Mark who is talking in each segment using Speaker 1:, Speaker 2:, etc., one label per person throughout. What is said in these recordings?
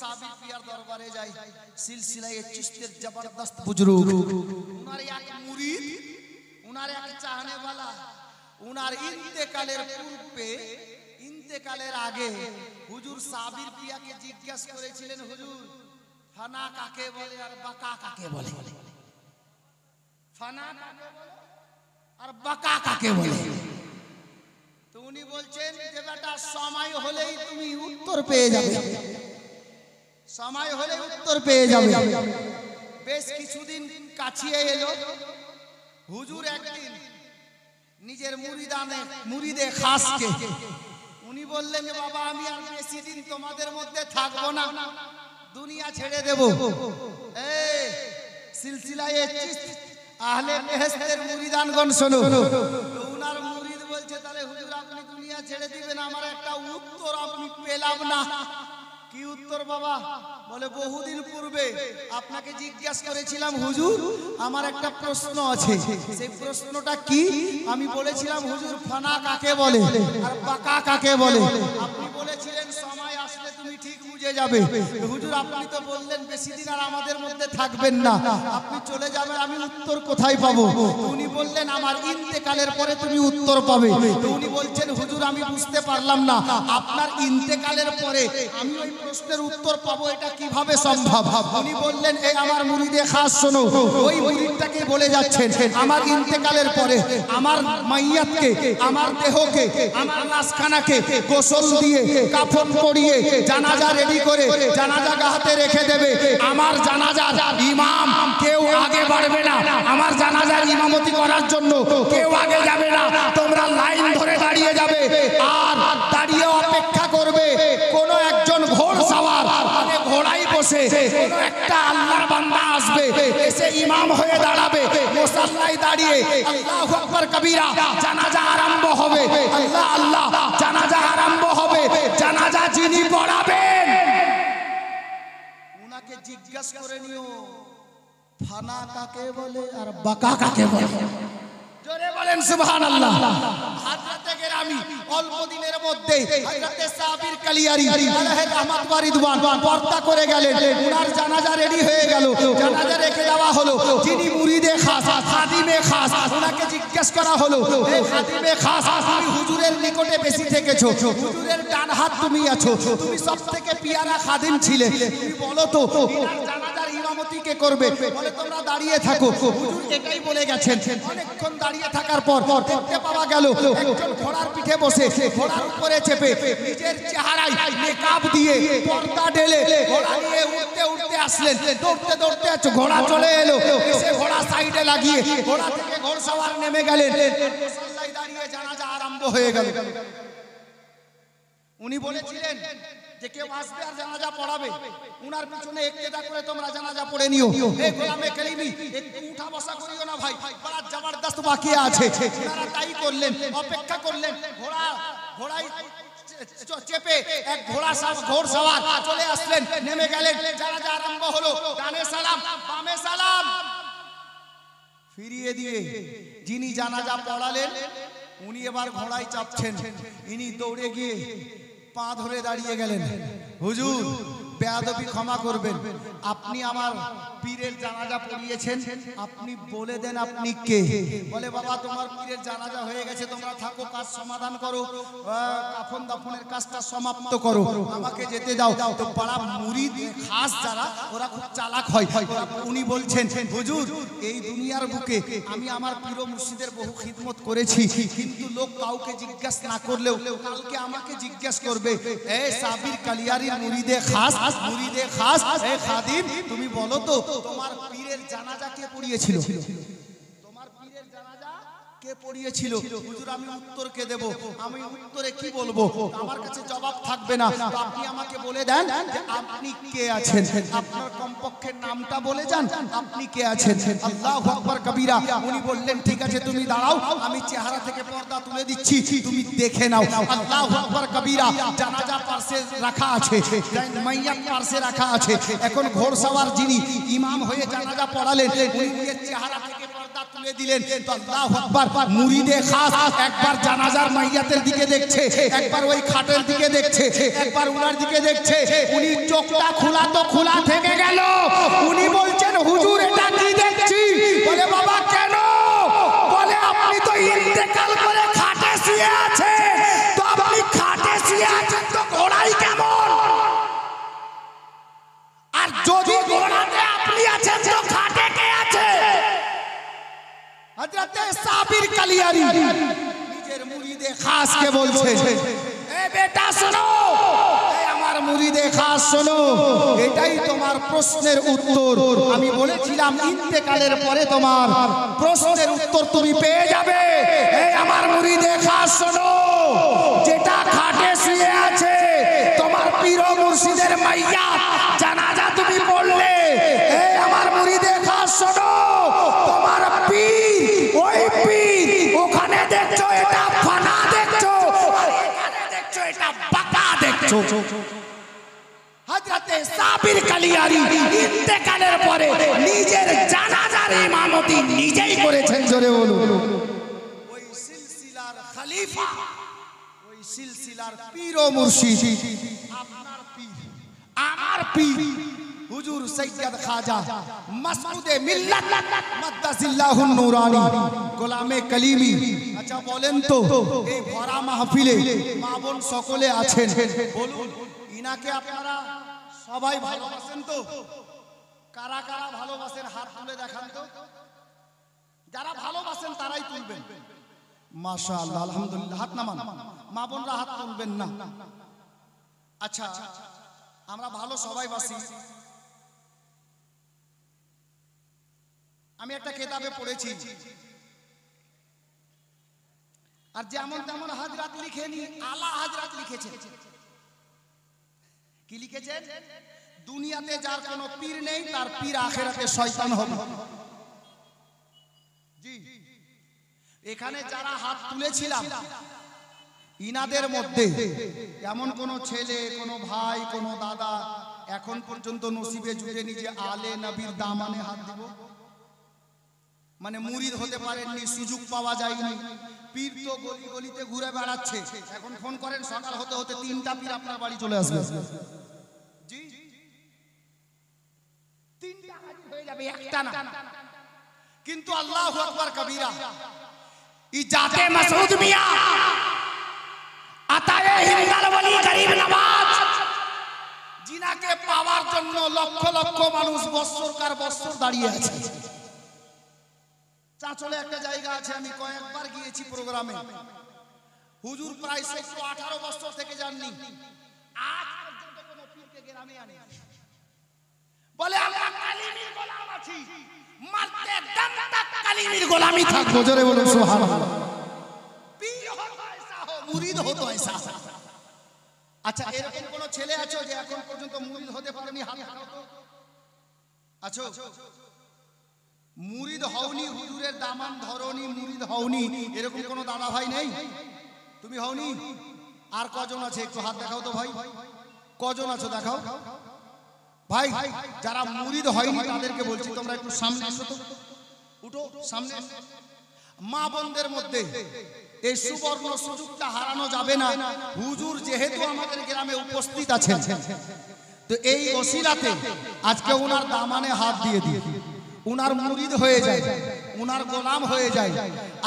Speaker 1: Sabir peer দরবারে যাই সিলসিলায়ে চিশতের জবরদস্ত বুজুর্গ উনার এক মুরিদ উনার এক চাহনেওয়ালা উনার ইন্তেকালের পূর্বে ইন্তেকালের আগে হুজুর সাবির পিয়াকে জিজ্ঞাসা করেছিলেন হুজুর ফানা কাকে বলে আর বাকা কাকে বলে ফানা কাকে বলে আর বাকা কাকে বলে তো উনি বলছেন যে বেটা সময় হলেই তুমি উত্তর পেয়ে যাবে সময় হলে উত্তর পেয়ে যাবে বেশ কিছুদিন কাছিয়ে এলো হুজুর একদিন নিজের মুরিদে খাসকে উনি বললেন যে বাবা আমি আর বেশি দিন তোমাদের মধ্যে থাকবো না দুনিয়া ছেড়ে দেব এই সিলসিলায়ে চিশত আহলে বেহেশতের মুরিদানগণ শোনো উনার মুরিদ বলছে তাহলে হুজুর আপনি দুনিয়া ছেড়ে দিবেন আমার একটা উত্তর আপনি পেলাম না কি উত্তর বাবা বলে বহুদিন পূর্বে আপনাকে জিজ্ঞাসা করেছিলাম হুজুর আমার একটা প্রশ্ন আছে সেই প্রশ্নটা কি আমি বলেছিলাম হুজুর ফানা কাকে বলে আর বাকা কাকে বলে আপনি বলেছিলেন সময় আসলে তুমি ঠিক বুঝে যাবে হুজুর আপনি তো বললেন বেশি দিন আর আমাদের মধ্যে থাকবেন না আপনি চলে যাবেন আমি উত্তর কোথায় পাবো উনি বললেন আমার ইন্তেকালের পরে তুমি উত্তর পাবে উনি বলছেন হুজুর আমি বুঝতে পারলাম না আপনার ইন্তেকালের পরে আমি ওই প্রশ্নের উত্তর পাবো এটা কিভাবে সম্ভব উনি বললেন এই আমার মুরিদে খাস শোনো ওই মুরিদটাকে বলে যাচ্ছেন আমার ইন্তেকালের পরে আমার মাইয়াতকে আমার দেহকে আমার লাশখানাকে গোসল দিয়ে কাফন পরিয়ে জানাজা রেডি করে জানাজা গাহাতে রেখে দেবে আমার জানাজার ইমাম কেউ আগে বাড়বে না আমার জানাজার ইমামতি করার জন্য কেউ আগে যাবে না তোমরা লাইন ধরে দাঁড়িয়ে যাবে আর দাঁড়িয়ে অপেক্ষা করবে কোন একজন ঘোড়সওয়ার মানে ঘোড়ায় বসে কোন একটা আল্লাহর বান্দা আসবে এসে ইমাম হয়ে দাঁড়াবে মুসাল্লায় দাঁড়িয়ে আল্লাহু আকবার কবীরা জানাজা আরম্ভ হবে আল্লাহ আল্লাহ জানাজা আরম্ভ হবে জানাজা যিনি পড়াবেন উনাকে জিজ্ঞাসা করে নিও ফানা কাকে বলে আর বাকা কাকে বলে জোরে বলেন সুবহানাল্লাহ হযরতে গেরামি অল্প দিনের মধ্যে হযরতে সাবির কালিয়ারি আলাইহি রাহমাত ওয়া রিদওয়ান পর্দা করে গেলেন উনার জানাজা রেডি হয়ে গেল জানাজা রেখে দেওয়া হলো যিনি মুরিদে খাস খাদিমে খাস উনাকে জিজ্ঞেস করা হলো এই খাদিমে খাস তুমি হুজুরের নিকটে বেশি থেকেছো হুজুরের ডান হাত তুমি আছো তুমি সবথেকে পিয়ারা খাদিম ছিলে তুমি বলো তো ইনার জানাজার ইমামতি কে করবে বলে তোমরা দাঁড়িয়ে থাকো হুজুর এটাই বলে গেছেন অনেকক্ষণ দাঁড়িয়ে থাকার পর দেখতে পাওয়া গেল একজন ঘোড়ার পিঠে বসে ঘোড়ার উপরে চেপে নিজের চেহারায় মেকআপ দিয়ে পর্দা ঢেলে ঘোড়া নিয়ে উঠতে উঠতে আসলেন দৌড়তে দৌড়তে ঘোড়া চলে এলো এসে ঘোড়া সাইডে লাগিয়ে ঘোড়া থেকে ঘোড়সওয়ার নেমে গেলেন মুসাল্লায় দাঁড়িয়ে জানাজা আরম্ভ হয়ে গেল উনি বলেছিলেন যে কেউ আসবে আর জানাজা পড়াবে উনার পিছনে ইক্তেদা করে তোমরা জানাজা পড়ে নিও এই গোলামে কালিমি একটু উঠা বসা করিও না ভাই বড় জবরদস্ত বাকি আছে তারা তাই করলেন অপেক্ষা করলেন ঘোড়ায় চেপে এক ঘোড়সওয়ার চলে আসলেন নেমে গেলেন জানাজা আরম্ভ হলো ডানে সালাম বামে সালাম ফিরিয়ে দিয়ে যিনি জানাজা পড়ালেন উনি এবার ঘোড়ায় চাপছেন ইনি দৌড়ে গিয়ে পা ধরে দাঁড়িয়ে গেলেন হুজুর বেয়াদবি ক্ষমা করবেন আপনি আমার পীরের জানাজা পড়িয়েছেন আপনি বলে দেন আপনি কে বলে বাবা তোমার পীরের জানাজা হয়ে গেছে তোমরা থাকো কাজ সমাধান করো কাফন দাফনের কাজটা সমাপ্ত করো আমাকে যেতে দাও তো পাড়া মুরিদ খাস যারা ওরা খুব চালাক হয় উনি বলছেন হুজুর এই দুনিয়ার বুকে আমি আমার পীর মুর্শিদের বহু খিদমত করেছি কিন্তু লোক কাউকে জিজ্ঞাসা না করলেও কালকে আমাকে জিজ্ঞাসা করবে এই সাবির কালিয়ারির মুরিদে খাস এই খাদিম তুমি বলো তো তোমার পীরের জানাজা কে পড়িয়েছিল তোমার পীরের জানাজা কে পড়িয়েছিল হুজুর আমি উত্তর কে দেব আমি উত্তরে কি বলবো আমার কাছে জবাব থাকবে না আপনি আমাকে বলে দেন যে আপনি কে আছেন আপনার কমপক্ষে নামটা বলে যান আপনি কে আছেন আল্লাহু আকবার কবীরা উনি বললেন ঠিক আছে তুমি দাঁড়াও আমি চেহারা থেকে পর্দা তুলে দিচ্ছি তুমি দেখে নাও আল্লাহু আকবার কবীরা জানাজা পাশে রাখা আছে মাইয়াত পাশে রাখা আছে এখন ঘোড়সওয়ার যিনি ইমাম হয়ে জানাজা পড়ালেন উনি চেহারা থেকে পর্দা হাতটা তুলে দিলেন তো আল্লাহু আকবার মুরিদে খাস একবার জানাজার মাইয়াতের দিকে দেখছে, একবার ওই খাটের দিকে দেখছে, একবার উনার দিকে দেখছে। উনি চোখটা খোলা তো খোলা থেকে গেল। উনি বলছেন হুজুর এটা কি দেখছি? বলে বাবা কেন? বলে আপনি তো ইন্তেকাল করে খাটে শুয়ে আছে, তো আপনি খাটে শুয়ে আছেন তো ঘোড়াই কেমন? আর যদি ঘোড়াতে আপনি আছেন তো খাটে কে আছে? হযরতে সাবির কালিয়ারি নিজের মুরিদে খাসকে বলছে, এ বেটা শোনো, এ আমার মুরিদে খাস শোনো, এটাই তোমার প্রশ্নের উত্তর। আমি বলেছিলাম ইন্তেকালের পরে তোমার প্রশ্নের উত্তর তুমি পেয়ে যাবে। এই আমার মুরিদে খাস শোনো, যেটা খাটে শুয়ে আছে তোমার পীর ও মুর্শিদের মাইয়া জানাজা তুমি পড়লে, এই আমার মুরিদে খাস শোনো, তোমার পীর ওই পীর ওখানে দেখছো এটা ফানা দেখছো, আর এখানে দেখছো এটা বাঁকা দেখছো। হযরতে সাবির কালিয়ারি ইন্তেকালের পরে নিজের জানাজার ইমামতি নিজেই করেছেন। জোরে বলুন। ওই সিলসিলার খলিফা, ওই সিলসিলার পীর ও মুর্শিদ, আপনার পীর আমার পীর হুজুর সৈয়দ খাজা মাসউদে মিল্লাত মাদ্দাজিল্লাহুন নূরানী গোলামে কলিমি। আচ্ছা বলেন তো এই ভরা মাহফিলে মা বোন সকলে আছেন, বলুন ইনাকে আপনারা সবাই ভালোবাসেন তো? কারা কারা ভালোবাসেন হাত তুলে দেখান তো। যারা ভালোবাসেন তারাই তুলবেন। মাশাআল্লাহ, আলহামদুলিল্লাহ। হাত নামান, মা বোনরা হাত তুলবেন না। আচ্ছা আমরা ভালো সবাই বাসি। আমি একটা কিতাবে পড়েছি, আর যেমন তেমন হাজরাত লিখেনি, আলা হাজরাত লিখেছেন। কি লিখেছেন? দুনিয়াতে যার কোনো পীর নেই তার পীর আখিরাতে শয়তান হবে। জি, এখানে যারা হাত তুলেছিলাম ইনাদের মধ্যে এমন কোন ছেলে, কোন ভাই, কোন দাদা এখন পর্যন্ত নসিবে জুটেনি যে আলে নবীর দামানে হাত দিব? মানে মুরিদ হতে পারেননি, সুযোগ পাওয়া যায়নি। পীর তো গলি গলিতে ঘুরে বেড়াচ্ছে। এখন ফোন করেন সকাল হতে হতে 3টা পীর আপনার বাড়ি চলে আসবে। জি, 3টা হাজির হয়ে যাবে, একটা না। কিন্তু আল্লাহু আকবার কবীরা, ইজাতে মাসউদ মিয়া আতায়ে হিন্দাল ওলি গরিব নওয়াজ, জিনাকে পাওয়ার জন্য লক্ষ লক্ষ মানুষ বছরকার বছর দাঁড়িয়ে আছে। চাঁচলে একটা জায়গা আছে, আমি কয়েকবার গিয়েছি প্রোগ্রামে। হুজুর প্রায় 18 বছর থেকে যাননি, আজ পর্যন্ত কোনো পীরকে গ্রামে আনে। বলে আমরা কালিমির গোলাম আছি, মারতে দম তক কালিমির গোলামি থাকবো। জোরে বলুন সুবহানাল্লাহ। পীর হো তো ऐसा हो, মুরিদ হো তো ऐसा। আচ্ছা এরকম কোন ছেলে আছো যে এখন পর্যন্ত মুরিদ হতে পারেনি? হাত দেখাও তো। আছো? মুরিদ হওনি, হুজুরের দামান ধরনি, মুরিদ হওনি, এরকম কোন দাদা ভাই নেই? তুমি হওনি? আর কজন আছে একটু হাত দেখাও তো ভাই। কজন আছো দেখাও ভাই। যারা মুরিদ হয়নি তাদেরকে বলছি তোমরা একটু সামনে আসো তো, উঠো সামনে। মা বোনদের মধ্যে এই সুবর্ণ সুযোগটা হারানো যাবে না। হুজুর যেহেতু আমাদের গ্রামে উপস্থিত আছেন, তো এই ওসিলাতে আজকে ওনার দামানে হাত দিয়ে দিয়ে উনার মুরিদ হয়ে যায়, উনার গোলাম হয়ে যায়।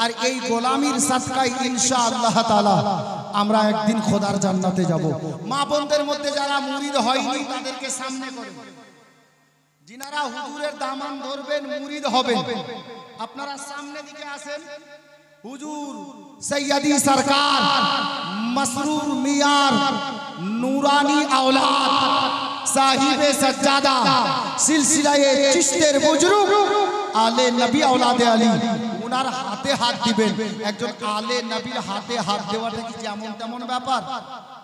Speaker 1: আর এই গোলামির সাদকায় ইনশাআল্লাহ তাআলা আমরা একদিন খোদার জান্নাতে যাব। মা বোনদের মধ্যে যারা মুরিদ হয়নি তাদেরকে সামনে করে, যিনারা হুজুরের দামান ধরবেন, মুরিদ হবেন, আপনারা সামনে দিকে আসেন। হুজুর সৈয়দি সরকার মসরুর মিয়ার নুরানি औलाद साहिबे सज्जादा सिलसिलाए चिश्तेर बुजुर्ग आले नबी औलादे अली, उनार हाथ হাতে হাত দিবেন। একজন আলে নবীর হাতে হাত দেওয়াটা কি যেমন তেমন ব্যাপার?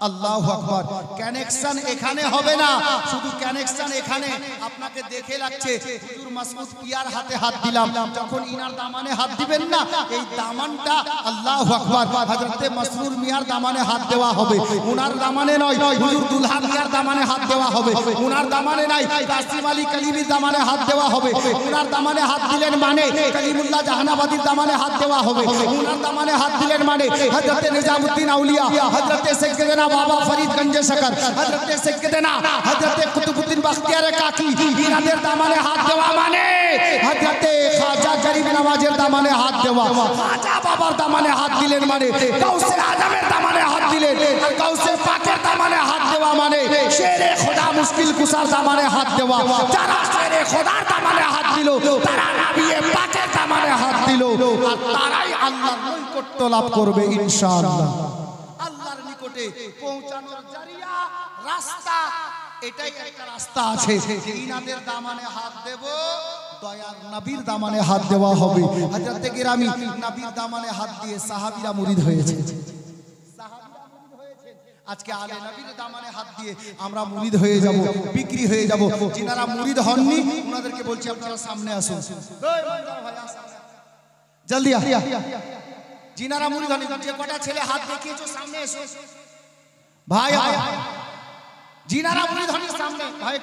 Speaker 1: আল্লাহু আকবার। কানেকশন এখানে হবে না, শুধু কানেকশন এখানে আপনাকে দেখে লাগছে হুজুর মাসউদ পিয়ার হাতে হাত দিলাম, যখন ইনার দামানে হাত দিবেন না, এই দামানটা আল্লাহু আকবার হযরতে মাসরুর মিয়ার দামানে হাত দেওয়া হবে, উনার দামানে নয়। হুজুর দুলহা মিয়ার দামানে হাত দেওয়া হবে, উনার দামানে নাই। কাসিম আলী কালিমির দামানে হাত দেওয়া হবে, উনার দামানে হাত দিলেন মানে কালিমুল্লাহ জাহানাবাদীর দামানে হাত দেওয়া হবে, উনার দামানে হাত দিলেন মানে হযরতে নিজামউদ্দিন আউলিয়া, হযরতে সাইয়্যিদনা বাবা ফরিদ গঞ্জে শকর, হযরতে সাইয়্যিদনা হযরতে কুতুবউদ্দিন বখতিয়ার কাকি, ইনাদের দামানে হাত দেওয়া মানে হযরতে খাজা গরিব নওয়াজের দামানে হাত দেওয়া। খাজা বাবার দামানে হাত দিলেন মানে গাউসে আজমের দামানে হাত দিলেন, আর গাউসে পাকের দামানে হাত দেওয়া মানে শেরে খোদা মুশকিল কুসার দামানে হাত দেওয়া। যারা শেরে খোদার দামানে হাত দিল, তারা নবী পাকের দামানে হাত দিল, আর তারাই আল্লাহর নৈকট্য লাভ করবে ইনশাআল্লাহ। আল্লাহর নিকটে পৌঁছানোর জারিয়া রাস্তা, এটাই একটা রাস্তা আছে। ইনাদের দামানে হাত দেব, দয়ার নবীর দামানে হাত দেওয়া হবে। হযরতে গিরামি নবীর দামানে হাত দিয়ে সাহাবীরা মুরিদ হয়েছে, সাহাবীরা মুরিদ হয়েছে। আজকে আলে নবীর দামানে হাত দিয়ে আমরা মুরিদ হয়ে যাব, বিক্রি হয়ে যাব। যিনারা মুরিদ হননি ওনাদেরকে বলছি আপনারা সামনে আসুন, জলদি আ। যিনারা মুরিদ হননি, যে কটা ছেলে হাত দেখিয়েছো সামনে এসো ভাই। যিনারা মুরিদ হননি সামনে ভাই,